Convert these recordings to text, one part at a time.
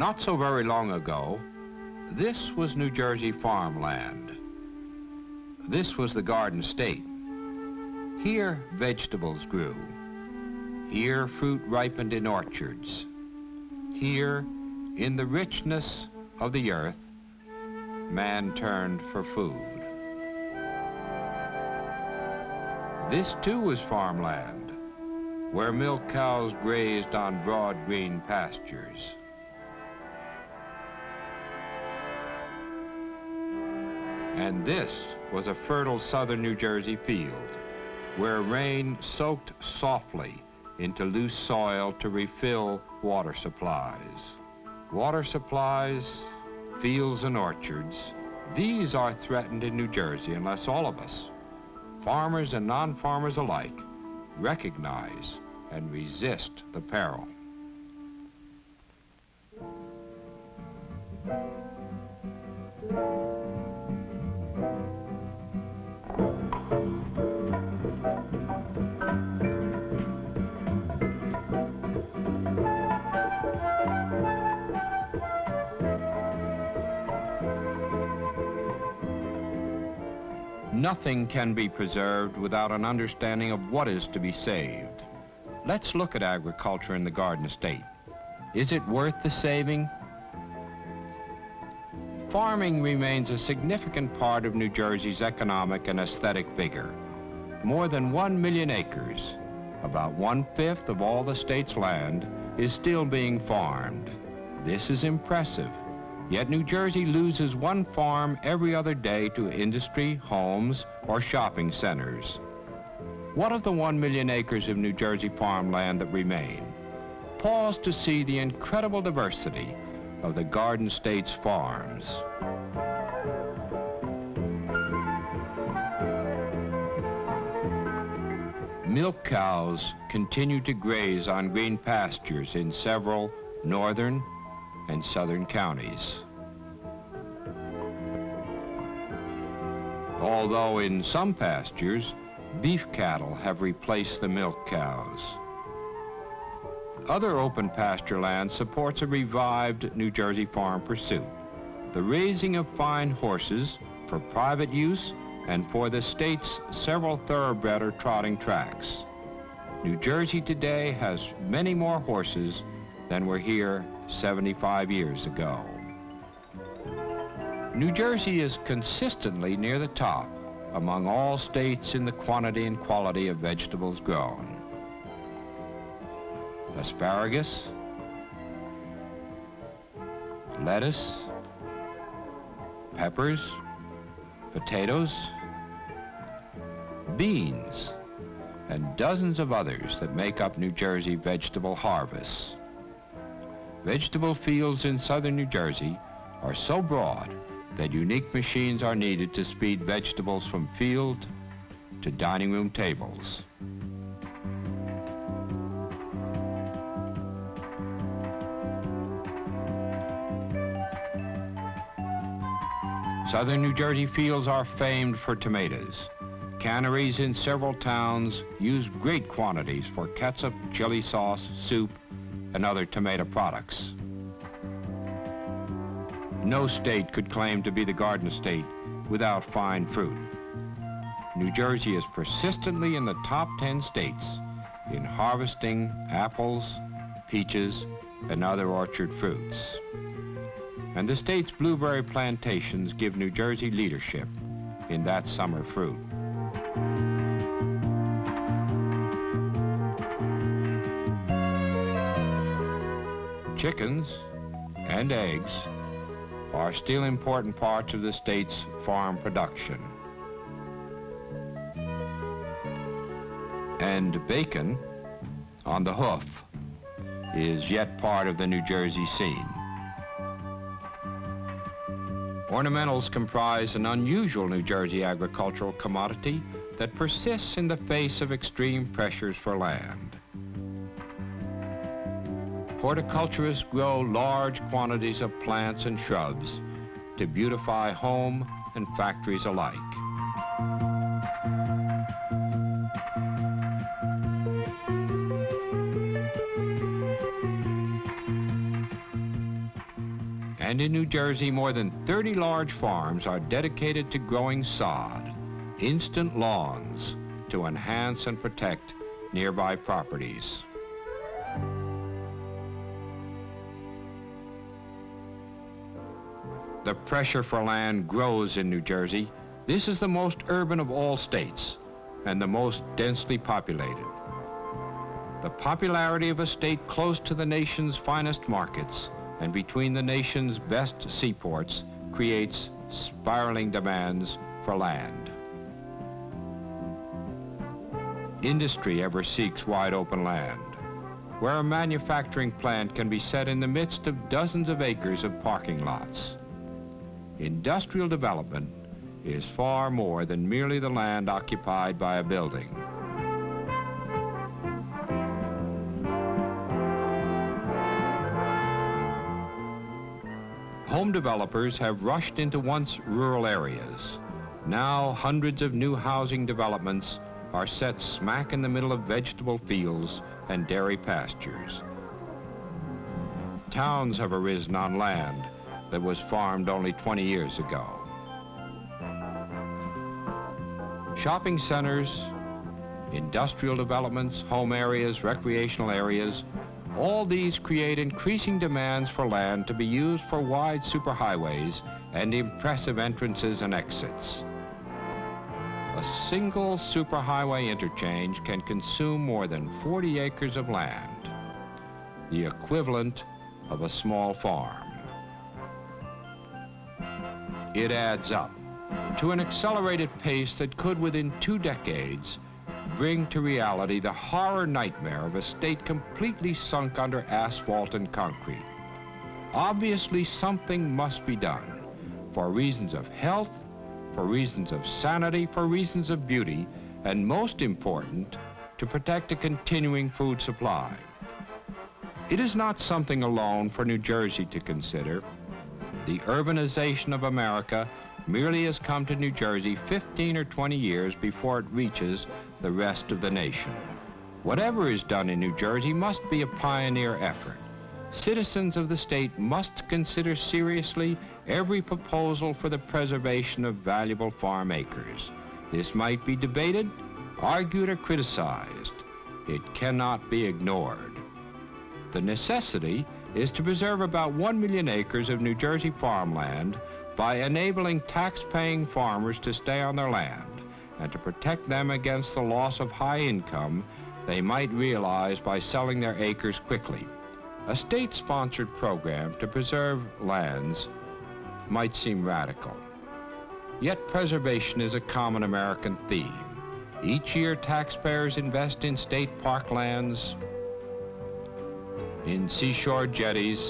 Not so very long ago, this was New Jersey farmland. This was the Garden State. Here, vegetables grew. Here, fruit ripened in orchards. Here, in the richness of the earth, man turned for food. This too was farmland, where milk cows grazed on broad green pastures. And this was a fertile southern New Jersey field, where rain soaked softly into loose soil to refill water supplies. Water supplies, fields and orchards, these are threatened in New Jersey unless all of us, farmers and non-farmers alike, recognize and resist the peril. Nothing can be preserved without an understanding of what is to be saved. Let's look at agriculture in the Garden State. Is it worth the saving? Farming remains a significant part of New Jersey's economic and aesthetic vigor. More than 1 million acres, about 1/5 of all the state's land, is still being farmed. This is impressive. Yet New Jersey loses one farm every other day to industry, homes, or shopping centers. What of the 1 million acres of New Jersey farmland that remain? Pause to see the incredible diversity of the Garden State's farms. Milk cows continue to graze on green pastures in several northern and southern counties. Although in some pastures, beef cattle have replaced the milk cows. Other open pasture land supports a revived New Jersey farm pursuit, the raising of fine horses for private use and for the state's several thoroughbred or trotting tracks. New Jersey today has many more horses than were here 75 years ago. New Jersey is consistently near the top among all states in the quantity and quality of vegetables grown. Asparagus, lettuce, peppers, potatoes, beans, and dozens of others that make up New Jersey vegetable harvests. Vegetable fields in southern New Jersey are so broad that unique machines are needed to speed vegetables from field to dining room tables. Southern New Jersey fields are famed for tomatoes. Canneries in several towns use great quantities for ketchup, chili sauce, soup, and other tomato products. No state could claim to be the Garden State without fine fruit. New Jersey is persistently in the top 10 states in harvesting apples, peaches, and other orchard fruits. And the state's blueberry plantations give New Jersey leadership in that summer fruit. Chickens and eggs are still important parts of the state's farm production. And bacon on the hoof is yet part of the New Jersey scene. Ornamentals comprise an unusual New Jersey agricultural commodity that persists in the face of extreme pressures for land. Horticulturists grow large quantities of plants and shrubs to beautify home and factories alike. And in New Jersey, more than 30 large farms are dedicated to growing sod, instant lawns, to enhance and protect nearby properties. The pressure for land grows in New Jersey. This is the most urban of all states and the most densely populated. The popularity of a state close to the nation's finest markets and between the nation's best seaports creates spiraling demands for land. Industry ever seeks wide open land, where a manufacturing plant can be set in the midst of dozens of acres of parking lots. Industrial development is far more than merely the land occupied by a building. Home developers have rushed into once rural areas. Now hundreds of new housing developments are set smack in the middle of vegetable fields and dairy pastures. Towns have arisen on land that was farmed only 20 years ago. Shopping centers, industrial developments, home areas, recreational areas, all these create increasing demands for land to be used for wide superhighways and impressive entrances and exits. A single superhighway interchange can consume more than 40 acres of land, the equivalent of a small farm. It adds up to an accelerated pace that could, within 2 decades, bring to reality the horror nightmare of a state completely sunk under asphalt and concrete. Obviously, something must be done for reasons of health, for reasons of sanity, for reasons of beauty, and most important, to protect a continuing food supply. It is not something alone for New Jersey to consider. The urbanization of America merely has come to New Jersey 15 or 20 years before it reaches the rest of the nation. Whatever is done in New Jersey must be a pioneer effort. Citizens of the state must consider seriously every proposal for the preservation of valuable farm acres. This might be debated, argued, or criticized. It cannot be ignored. The necessity is to preserve about 1 million acres of New Jersey farmland by enabling tax-paying farmers to stay on their land and to protect them against the loss of high income they might realize by selling their acres quickly. A state-sponsored program to preserve lands might seem radical. Yet preservation is a common American theme. Each year, taxpayers invest in state parklands, in seashore jetties,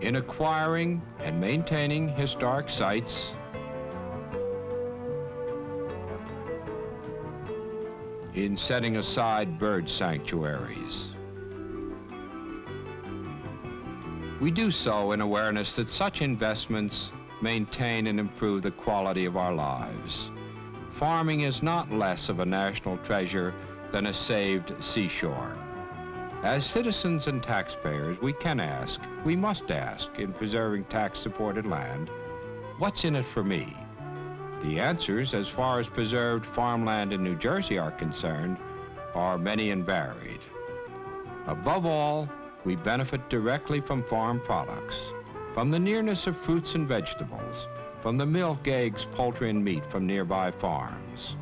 in acquiring and maintaining historic sites, in setting aside bird sanctuaries. We do so in awareness that such investments maintain and improve the quality of our lives. Farming is not less of a national treasure than a saved seashore. As citizens and taxpayers, we can ask, we must ask, in preserving tax-supported land, what's in it for me? The answers, as far as preserved farmland in New Jersey are concerned, are many and varied. Above all, we benefit directly from farm products, from the nearness of fruits and vegetables, from the milk, eggs, poultry, and meat from nearby farms.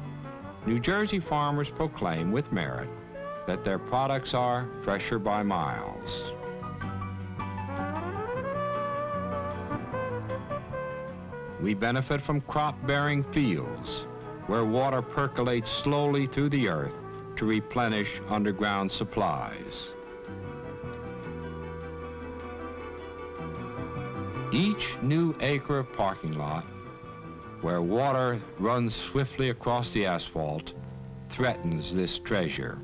New Jersey farmers proclaim with merit that their products are fresher by miles. We benefit from crop-bearing fields, where water percolates slowly through the earth to replenish underground supplies. Each new acre of parking lot, where water runs swiftly across the asphalt, threatens this treasure.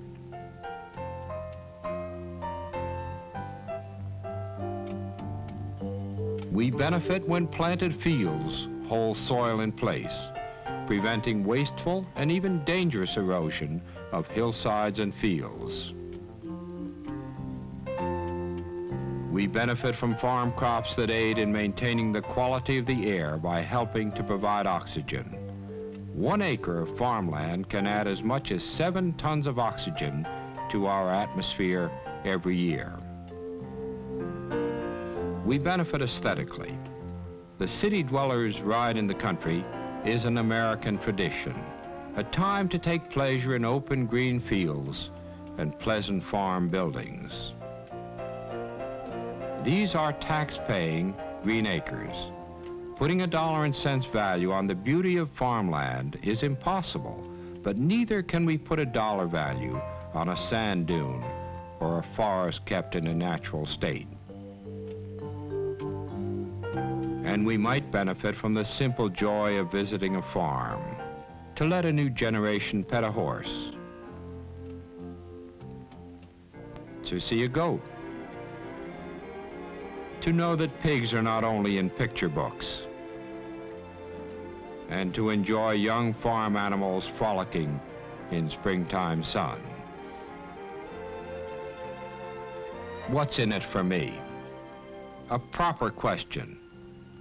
We benefit when planted fields hold soil in place, preventing wasteful and even dangerous erosion of hillsides and fields. We benefit from farm crops that aid in maintaining the quality of the air by helping to provide oxygen. 1 acre of farmland can add as much as 7 tons of oxygen to our atmosphere every year. We benefit aesthetically. The city dweller's ride in the country is an American tradition, a time to take pleasure in open green fields and pleasant farm buildings. These are tax-paying green acres. Putting a dollar and cents value on the beauty of farmland is impossible, but neither can we put a dollar value on a sand dune or a forest kept in a natural state. And we might benefit from the simple joy of visiting a farm, to let a new generation pet a horse, to see a goat, to know that pigs are not only in picture books, and to enjoy young farm animals frolicking in springtime sun. What's in it for me? A proper question.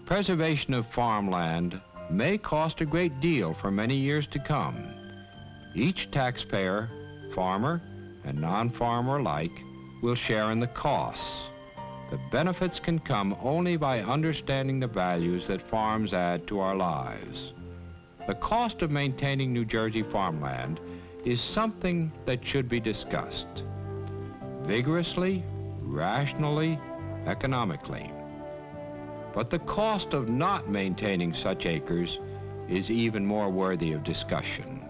Preservation of farmland may cost a great deal for many years to come. Each taxpayer, farmer and non-farmer alike, will share in the costs. The benefits can come only by understanding the values that farms add to our lives. The cost of maintaining New Jersey farmland is something that should be discussed vigorously, rationally, economically. But the cost of not maintaining such acres is even more worthy of discussion.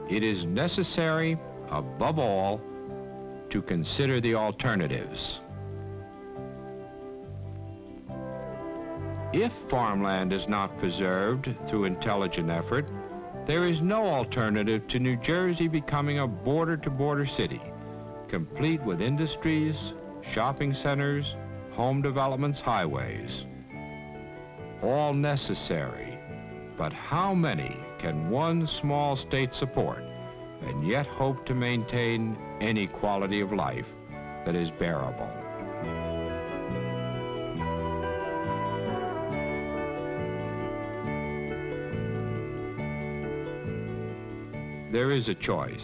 It is necessary, above all, to consider the alternatives. If farmland is not preserved through intelligent effort, there is no alternative to New Jersey becoming a border-to-border city, complete with industries, shopping centers, home developments, highways. All necessary, but how many can one small state support and yet hope to maintain any quality of life that is bearable? There is a choice.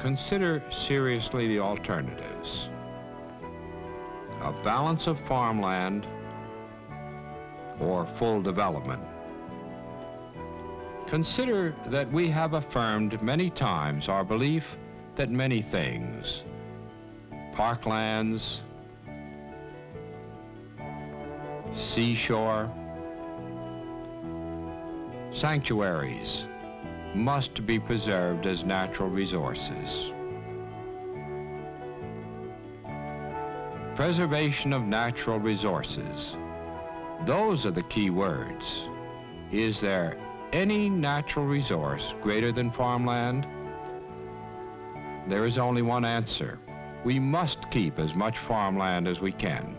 Consider seriously the alternatives. A balance of farmland or full development. Consider that we have affirmed many times our belief that many things, parklands, seashore, sanctuaries, must be preserved as natural resources. Preservation of natural resources. Those are the key words. Is there any natural resource greater than farmland? There is only one answer. We must keep as much farmland as we can.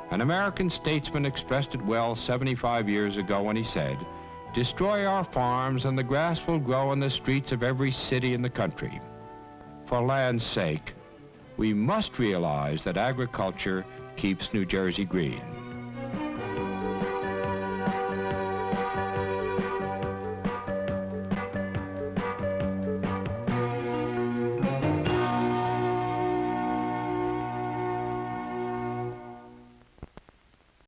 An American statesman expressed it well 75 years ago when he said, "Destroy our farms and the grass will grow in the streets of every city in the country." For land's sake, we must realize that agriculture keeps New Jersey green.